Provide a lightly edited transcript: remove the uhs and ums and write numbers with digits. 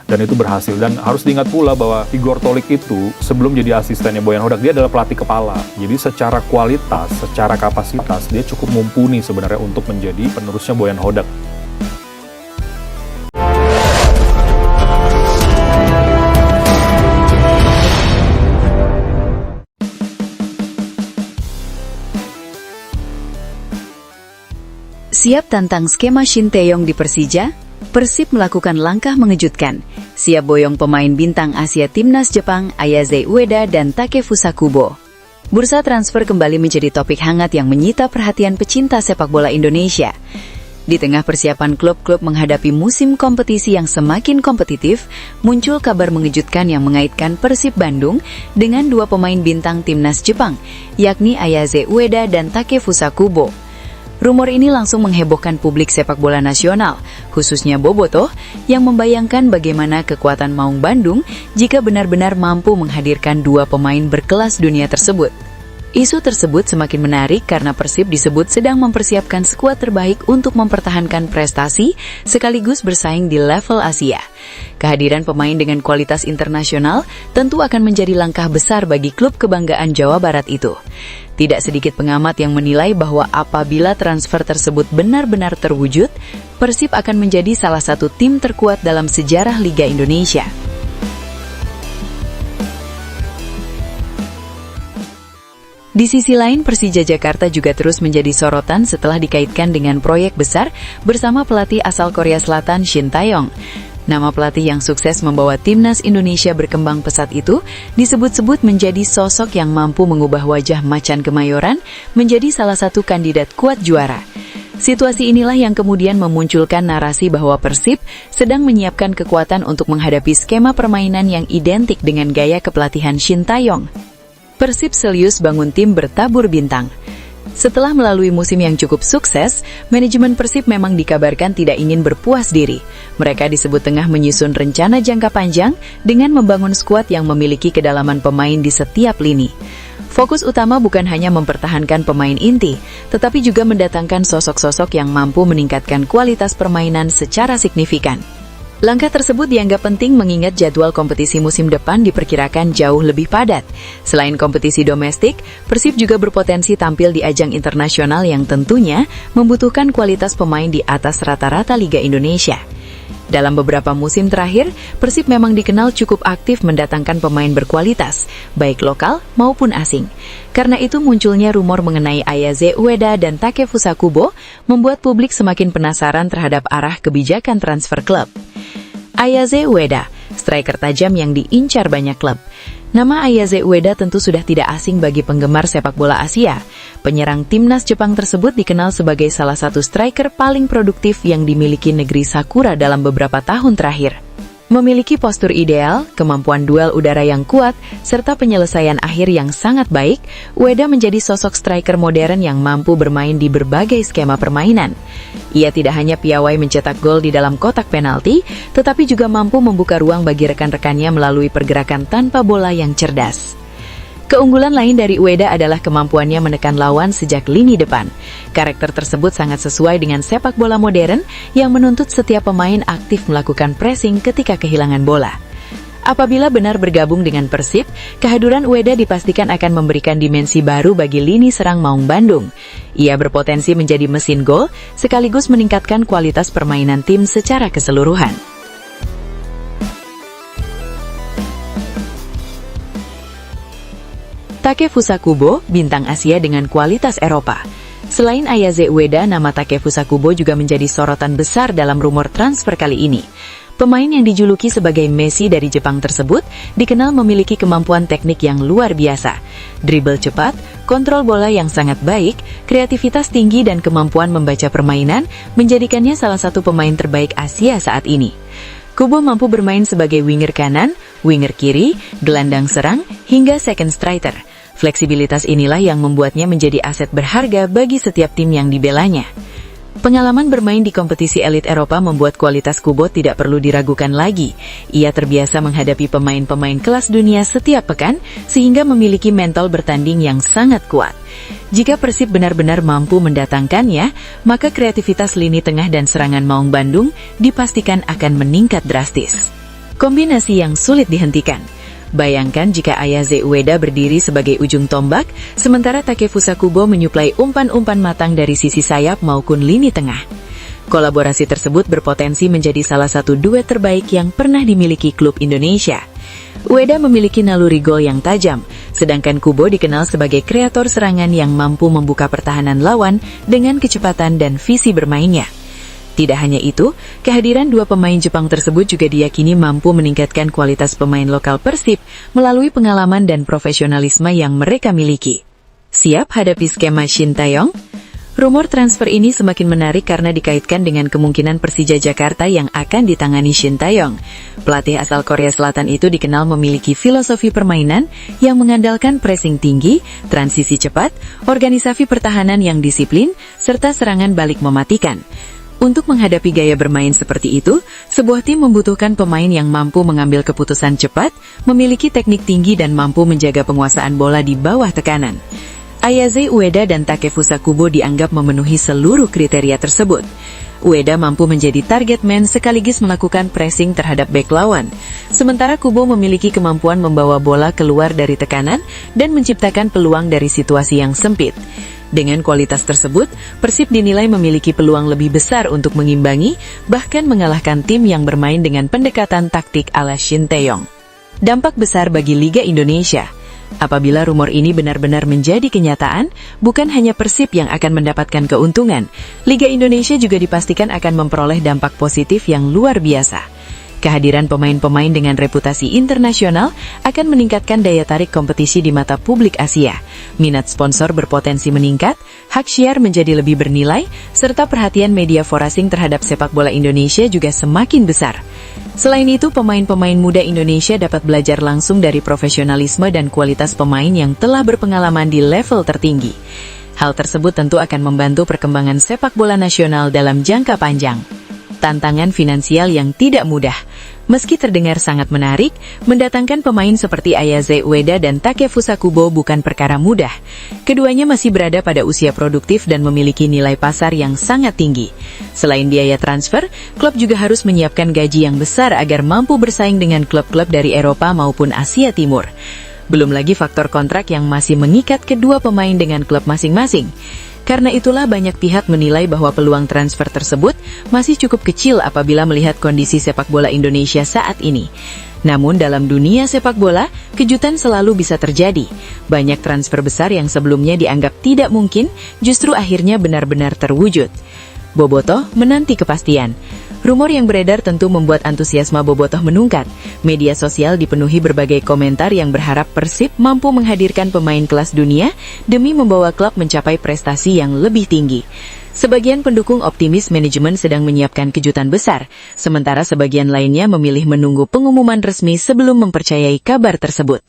dan itu berhasil. Dan harus diingat pula bahwa Igor Tolik itu sebelum jadi asistennya Bojan Hodak, dia adalah pelatih kepala. Jadi secara kualitas, secara kapasitas, dia cukup mumpuni sebenarnya untuk menjadi penerusnya Bojan Hodak. Siap tantang skema Shin Tae-yong di Persija? Persib melakukan langkah mengejutkan. Siap boyong pemain bintang Asia Timnas Jepang Ayase Ueda dan Takefusa Kubo. Bursa transfer kembali menjadi topik hangat yang menyita perhatian pecinta sepak bola Indonesia. Di tengah persiapan klub-klub menghadapi musim kompetisi yang semakin kompetitif, muncul kabar mengejutkan yang mengaitkan Persib Bandung dengan dua pemain bintang Timnas Jepang, yakni Ayase Ueda dan Takefusa Kubo. Rumor ini langsung menghebohkan publik sepak bola nasional, khususnya Bobotoh, yang membayangkan bagaimana kekuatan Maung Bandung jika benar-benar mampu menghadirkan dua pemain berkelas dunia tersebut. Isu tersebut semakin menarik karena Persib disebut sedang mempersiapkan skuad terbaik untuk mempertahankan prestasi sekaligus bersaing di level Asia. Kehadiran pemain dengan kualitas internasional tentu akan menjadi langkah besar bagi klub kebanggaan Jawa Barat itu. Tidak sedikit pengamat yang menilai bahwa apabila transfer tersebut benar-benar terwujud, Persib akan menjadi salah satu tim terkuat dalam sejarah Liga Indonesia. Di sisi lain, Persija Jakarta juga terus menjadi sorotan setelah dikaitkan dengan proyek besar bersama pelatih asal Korea Selatan Shin Tae-yong. Nama pelatih yang sukses membawa timnas Indonesia berkembang pesat itu disebut-sebut menjadi sosok yang mampu mengubah wajah Macan Kemayoran menjadi salah satu kandidat kuat juara. Situasi inilah yang kemudian memunculkan narasi bahwa Persib sedang menyiapkan kekuatan untuk menghadapi skema permainan yang identik dengan gaya kepelatihan Shin Tae-yong. Persib serius bangun tim bertabur bintang. Setelah melalui musim yang cukup sukses, manajemen Persib memang dikabarkan tidak ingin berpuas diri. Mereka disebut tengah menyusun rencana jangka panjang dengan membangun skuad yang memiliki kedalaman pemain di setiap lini. Fokus utama bukan hanya mempertahankan pemain inti, tetapi juga mendatangkan sosok-sosok yang mampu meningkatkan kualitas permainan secara signifikan. Langkah tersebut dianggap penting mengingat jadwal kompetisi musim depan diperkirakan jauh lebih padat. Selain kompetisi domestik, Persib juga berpotensi tampil di ajang internasional yang tentunya membutuhkan kualitas pemain di atas rata-rata Liga Indonesia. Dalam beberapa musim terakhir, Persib memang dikenal cukup aktif mendatangkan pemain berkualitas, baik lokal maupun asing. Karena itu munculnya rumor mengenai Ayase Ueda dan Takefusa Kubo membuat publik semakin penasaran terhadap arah kebijakan transfer klub. Ayase Ueda, striker tajam yang diincar banyak klub. Nama Ayase Ueda tentu sudah tidak asing bagi penggemar sepak bola Asia. Penyerang timnas Jepang tersebut dikenal sebagai salah satu striker paling produktif yang dimiliki negeri Sakura dalam beberapa tahun terakhir. Memiliki postur ideal, kemampuan duel udara yang kuat, serta penyelesaian akhir yang sangat baik, Ueda menjadi sosok striker modern yang mampu bermain di berbagai skema permainan. Ia tidak hanya piawai mencetak gol di dalam kotak penalti, tetapi juga mampu membuka ruang bagi rekan-rekannya melalui pergerakan tanpa bola yang cerdas. Keunggulan lain dari Ueda adalah kemampuannya menekan lawan sejak lini depan. Karakter tersebut sangat sesuai dengan sepak bola modern yang menuntut setiap pemain aktif melakukan pressing ketika kehilangan bola. Apabila benar bergabung dengan Persib, kehadiran Ueda dipastikan akan memberikan dimensi baru bagi lini serang Maung Bandung. Ia berpotensi menjadi mesin gol, sekaligus meningkatkan kualitas permainan tim secara keseluruhan. Takefusa Kubo, bintang Asia dengan kualitas Eropa. Selain Ayase Ueda, nama Takefusa Kubo juga menjadi sorotan besar dalam rumor transfer kali ini. Pemain yang dijuluki sebagai Messi dari Jepang tersebut dikenal memiliki kemampuan teknik yang luar biasa. Dribble cepat, kontrol bola yang sangat baik, kreativitas tinggi dan kemampuan membaca permainan menjadikannya salah satu pemain terbaik Asia saat ini. Kubo mampu bermain sebagai winger kanan, winger kiri, gelandang serang, hingga second striker. Fleksibilitas inilah yang membuatnya menjadi aset berharga bagi setiap tim yang dibelanya. Pengalaman bermain di kompetisi elit Eropa membuat kualitas Kubo tidak perlu diragukan lagi. Ia terbiasa menghadapi pemain-pemain kelas dunia setiap pekan, sehingga memiliki mental bertanding yang sangat kuat. Jika Persib benar-benar mampu mendatangkannya, maka kreativitas lini tengah dan serangan Maung Bandung dipastikan akan meningkat drastis. Kombinasi yang sulit dihentikan. Bayangkan jika Ayaze Ueda berdiri sebagai ujung tombak, sementara Takefusa Kubo menyuplai umpan-umpan matang dari sisi sayap maupun lini tengah. Kolaborasi tersebut berpotensi menjadi salah satu duet terbaik yang pernah dimiliki klub Indonesia. Ueda memiliki naluri gol yang tajam, sedangkan Kubo dikenal sebagai kreator serangan yang mampu membuka pertahanan lawan dengan kecepatan dan visi bermainnya. Tidak hanya itu, kehadiran dua pemain Jepang tersebut juga diyakini mampu meningkatkan kualitas pemain lokal Persib melalui pengalaman dan profesionalisme yang mereka miliki. Siap hadapi skema Shin Taeyong? Rumor transfer ini semakin menarik karena dikaitkan dengan kemungkinan Persija Jakarta yang akan ditangani Shin Taeyong. Pelatih asal Korea Selatan itu dikenal memiliki filosofi permainan yang mengandalkan pressing tinggi, transisi cepat, organisasi pertahanan yang disiplin, serta serangan balik mematikan. Untuk menghadapi gaya bermain seperti itu, sebuah tim membutuhkan pemain yang mampu mengambil keputusan cepat, memiliki teknik tinggi dan mampu menjaga penguasaan bola di bawah tekanan. Ayaze Ueda dan Takefusa Kubo dianggap memenuhi seluruh kriteria tersebut. Ueda mampu menjadi target man sekaligus melakukan pressing terhadap bek lawan, sementara Kubo memiliki kemampuan membawa bola keluar dari tekanan dan menciptakan peluang dari situasi yang sempit. Dengan kualitas tersebut, Persib dinilai memiliki peluang lebih besar untuk mengimbangi, bahkan mengalahkan tim yang bermain dengan pendekatan taktik ala Shin Taeyong. Dampak besar bagi Liga Indonesia. Apabila rumor ini benar-benar menjadi kenyataan, bukan hanya Persib yang akan mendapatkan keuntungan, Liga Indonesia juga dipastikan akan memperoleh dampak positif yang luar biasa. Kehadiran pemain-pemain dengan reputasi internasional akan meningkatkan daya tarik kompetisi di mata publik Asia. Minat sponsor berpotensi meningkat, hak syiar menjadi lebih bernilai, serta perhatian media forasing terhadap sepak bola Indonesia juga semakin besar. Selain itu, pemain-pemain muda Indonesia dapat belajar langsung dari profesionalisme dan kualitas pemain yang telah berpengalaman di level tertinggi. Hal tersebut tentu akan membantu perkembangan sepak bola nasional dalam jangka panjang. Tantangan finansial yang tidak mudah. Meski terdengar sangat menarik, mendatangkan pemain seperti Ayaze Ueda dan Takefusa Kubo bukan perkara mudah. Keduanya masih berada pada usia produktif dan memiliki nilai pasar yang sangat tinggi. Selain biaya transfer, klub juga harus menyiapkan gaji yang besar agar mampu bersaing dengan klub-klub dari Eropa maupun Asia Timur. Belum lagi faktor kontrak yang masih mengikat kedua pemain dengan klub masing-masing. Karena itulah banyak pihak menilai bahwa peluang transfer tersebut masih cukup kecil apabila melihat kondisi sepak bola Indonesia saat ini. Namun dalam dunia sepak bola, kejutan selalu bisa terjadi. Banyak transfer besar yang sebelumnya dianggap tidak mungkin, justru akhirnya benar-benar terwujud. Bobotoh menanti kepastian. Rumor yang beredar tentu membuat antusiasme Bobotoh meningkat. Media sosial dipenuhi berbagai komentar yang berharap Persib mampu menghadirkan pemain kelas dunia demi membawa klub mencapai prestasi yang lebih tinggi. Sebagian pendukung optimis manajemen sedang menyiapkan kejutan besar, sementara sebagian lainnya memilih menunggu pengumuman resmi sebelum mempercayai kabar tersebut.